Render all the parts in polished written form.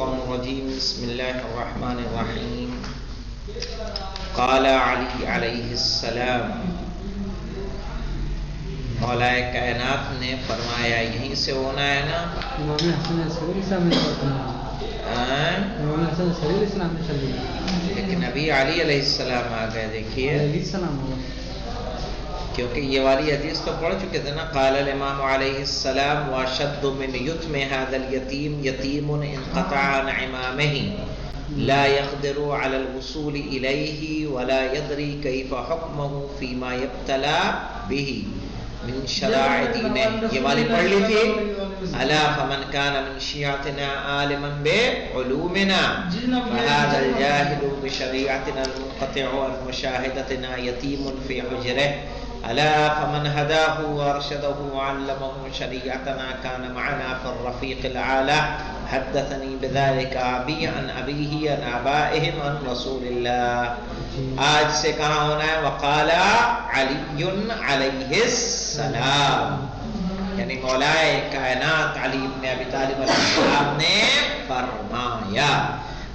الشيطان الرجيم بسم الله الرحمن الرحيم قال علی علیہ السلام مولا کائنات نے فرمایا یہیں سے ہونا ہے نا لیکن نبی علی علیہ السلام آ گئے دیکھیے کیونکہ یہ والی حدیث تو پڑھ چکے تھے نا قال الامام علیہ السلام واشد من یتم هذا اليتیم یتیم انقطع عن عمامه لا يقدر على الوصول الیہ ولا يدری کیف حکمه فيما يبتلى به من شرائع دینه یہ والی پڑھ لی تھی الا فمن كان من شیعتنا عالما بعلومنا فهذا الجاهل بشریعتنا المنقطع عن مشاهدتنا یتیم في حجره الا فمن هداه وارشده وعلمه شريعتنا كان معنا في الرفيق الاعلى حدثني بذلك ابي عن ابيه عن ابائهم عن رسول الله آج سے کہاں ہونا ہے وقال علی علیہ السلام یعنی مولائے کائنات علی بن ابی طالب علیہ السلام نے فرمایا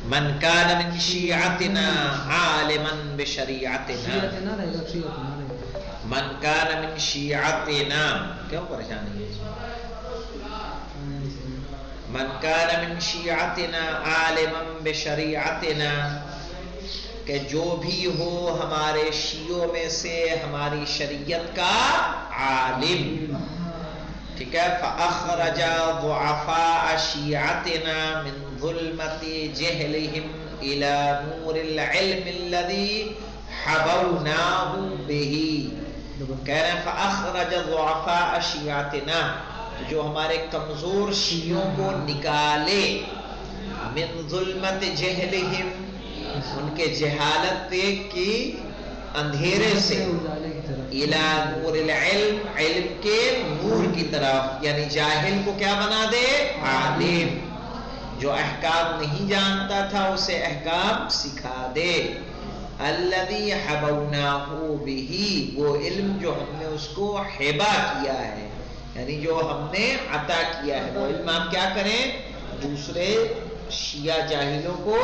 من كان من شیعتنا عالما بشریعتنا من کان من شیعتنا کیوں پریشانی ہے من کان من شیعتنا عالما بشریعتنا کہ جو بھی ہو ہمارے شیعوں میں سے ہماری شریعت کا عالم ٹھیک ہے فاخرج ضعفاء شیعتنا من ظلمت جہلہم الى نور العلم الذي حبوناه به کہہ رہے ہیں فاخرج ضعفاء شیعتنا جو ہمارے کمزور شیعوں کو نکالے من ظلمت جہلہم ان کے جہالت کی اندھیرے سے الى نور العلم علم کے نور کی طرف یعنی جاہل کو کیا بنا دے عالم جو احکام نہیں جانتا تھا اسے احکام سکھا دے الذی حبوناہ بہ وہ علم جو ہم نے اس کو ہبہ کیا ہے یعنی جو ہم نے عطا کیا ہے وہ علم ہم کیا کریں دوسرے شیعہ جاہلوں کو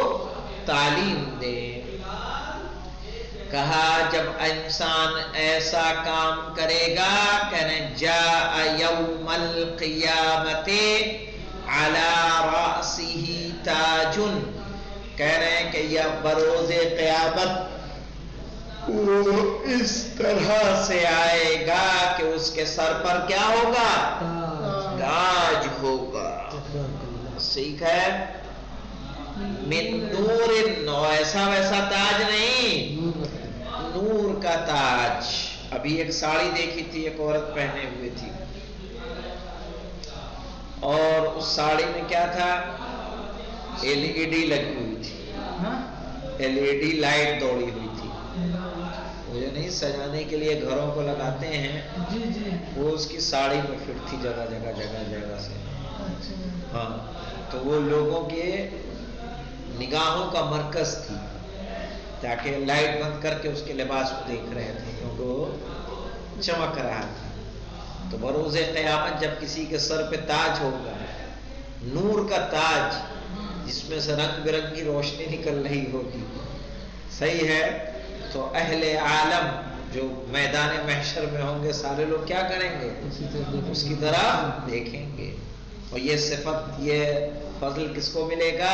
تعلیم دیں کہا جب انسان ایسا کام کرے گا کہنے جاء یوم القیامت علی رأسہ تاجن کہہ رہے ہیں کہ یہ بروز قیامت وہ اس طرح سے آئے گا کہ اس کے سر پر کیا ہوگا تاج ہوگا ٹھیک ہے من نور ایسا ویسا تاج نہیں نور کا تاج ابھی ایک ساڑی دیکھی تھی ایک عورت پہنے ہوئی تھی اور اس ساڑی میں کیا تھا ایل ای ڈی لگی ہوئی تھی ایل ای ڈی لائٹ دوڑی ہوئی تھی مجھے نہیں سجانے کے لیے گھروں کو لگاتے ہیں وہ اس کی ساڑی میں فٹ تھی جگہ جگہ جگہ جگہ سے ہاں تو وہ لوگوں کے نگاہوں کا مرکز تھی تاکہ لائٹ بند کر کے اس کے لباس کو دیکھ رہے تھے کیونکہ وہ چمک رہا تھا تو بروز قیامت جب کسی کے سر پہ تاج ہوگا نور کا تاج جس میں سے رنگ برنگی روشنی نکل رہی ہوگی صحیح ہے تو اہل عالم جو میدان محشر میں ہوں گے سارے لوگ کیا کریں گے اس کی طرف دیکھیں گے اور یہ صفت یہ فضل کس کو ملے گا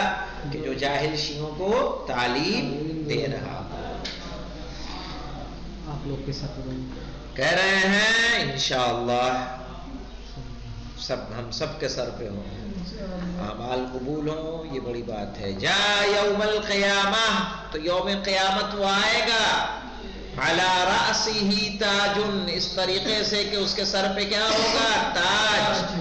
کہ جو جاہل شیعوں کو تعلیم دے رہا آپ لوگ کے ساتھ کہہ رہے ہیں انشاءاللہ ہم سب کے سر پہ ہوں اعمال قبول ہوں یہ بڑی بات ہے جا یوم القیامہ تو یوم قیامت وہ آئے گا علی رأسہ تاجن اس طریقے سے کہ اس کے سر پہ کیا ہوگا تاج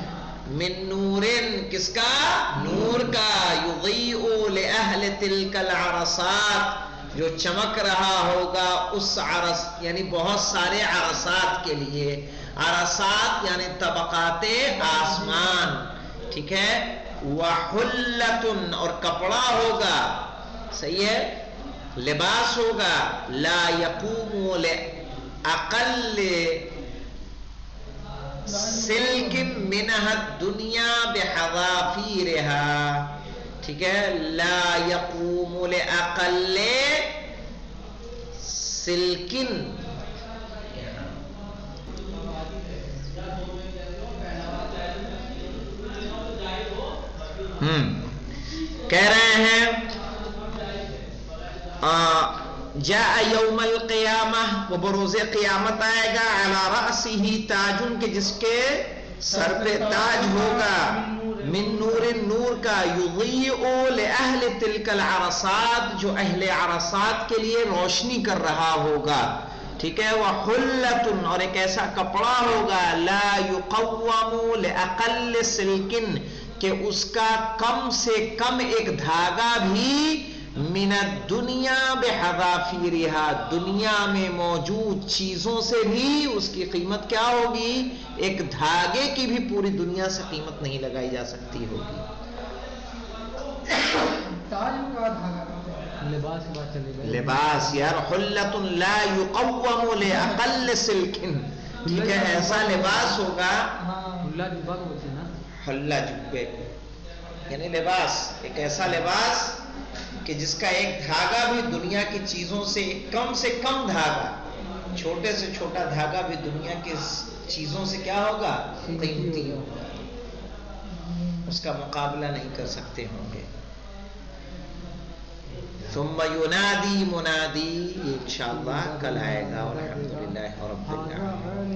من نورن کس کا نور کا یضیء لأہل تلک العرصات جو چمک رہا ہوگا اس عرص یعنی بہت سارے عرصات کے لیے عرصات یعنی طبقات آسمان ٹھیک ہے وحلتن اور کپڑا ہوگا صحیح ہے لباس ہوگا لا یقوم لأقل سلک منہ الدنیا بحذافیرہا ٹھیک ہے، لا یقوم لأقل سلکن، کہہ رہے ہیں جاء یوم القیامہ، وہ بروز قیامت آئے گا، علی رأسہ تاج، کہ جس کے سر پہ تاج ہوگا، من نور، نور کا، یضیء لأہل تلک العرصات، جو اہل عرصات کے لیے روشنی کر رہا ہوگا، ٹھیک ہے، وحلۃ، اور ایک ایسا کپڑا ہوگا، لا یقوم لأقل سلکن، کہ اس کا کم سے کم ایک دھاگا بھی، من الدنیا بحذافیرہا، دنیا میں موجود چیزوں سے بھی اس کی قیمت کیا ہوگی، ایک دھاگے کی بھی پوری دنیا سے قیمت نہیں لگائی جا سکتی ہوگی۔ لباس یار، حلۃ لا یقوم لأقل سلکن، ٹھیک ہے، ایسا لباس ہوگا، حلہ جبے یعنی لباس، ایک ایسا لباس کہ جس کا ایک دھاگا بھی دنیا کی چیزوں سے کم دھاگا، چھوٹے سے چھوٹا دھاگا بھی دنیا کی چیزوں سے کیا ہوگا، قیمتی ہوگا، اس کا مقابلہ نہیں کر سکتے ہوں گے۔ ثم ینادی منادی، یہ انشاءاللہ کل آئے گا، والحمدللہ رب العالمین۔